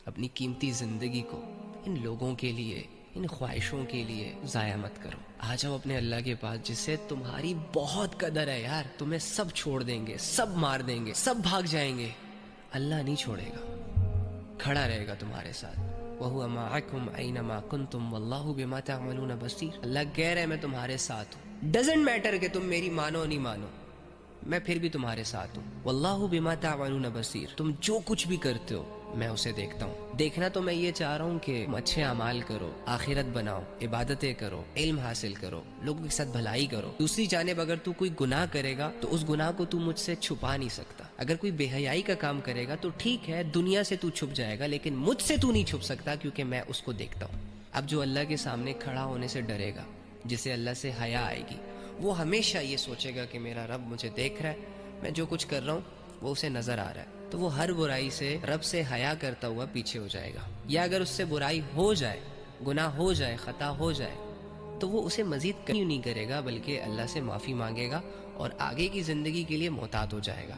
اپنی قیمتی زندگی کو ان لوگوں کے لیے، ان خواہشوں کے لیے ضائع مت کرو. آ جاؤ اپنے اللہ کے پاس جس سے تمہاری بہت قدر ہے یار. تمہیں سب چھوڑ دیں گے، سب مار دیں گے، سب بھاگ جائیں گے، اللہ نہیں چھوڑے گا، کھڑا رہے گا تمہارے ساتھ. وَهُوَ مَعَكُمْ أَيْنَمَا كُنْتُمْ وَاللَّهُ بِمَا تَعْمَلُونَ بَصِيرٌ. اللہ کہہ رہے میں تمہارے ساتھ ہوں. ڈزنٹ میٹر کہ تم میری مانو نہیں مانو، میں پھر بھی تمہارے ساتھ ہوں. واللہ بما تعملون بصیر. تم جو کچھ بھی کرتے ہو میں اسے دیکھتا ہوں. دیکھنا تو میں یہ چاہ رہا ہوں کہ تم اچھے اعمال کرو، آخرت بناؤ، عبادتیں کرو، علم حاصل کرو، لوگوں کے ساتھ بھلائی کرو. دوسری جانب اگر تو کوئی گناہ کرے گا تو اس گناہ کو تو مجھ سے چھپا نہیں سکتا. اگر کوئی بے حیائی کا کام کرے گا تو ٹھیک ہے، دنیا سے تو چھپ جائے گا، لیکن مجھ سے تو نہیں چھپ سکتا کیونکہ میں اس کو دیکھتا ہوں. اب جو اللہ کے سامنے کھڑا ہونے سے ڈرے گا، جسے اللہ سے حیا آئے گی، وہ ہمیشہ یہ سوچے گا کہ میرا رب مجھے دیکھ رہا ہے، میں جو کچھ کر رہا ہوں وہ اسے نظر آ رہا ہے. تو وہ ہر برائی سے رب سے حیا کرتا ہوا پیچھے ہو جائے گا. یا اگر اس سے برائی ہو جائے، گناہ ہو جائے، خطا ہو جائے، تو وہ اسے مزید کیوں نہیں کرے گا بلکہ اللہ سے معافی مانگے گا اور آگے کی زندگی کے لیے محتاط ہو جائے گا.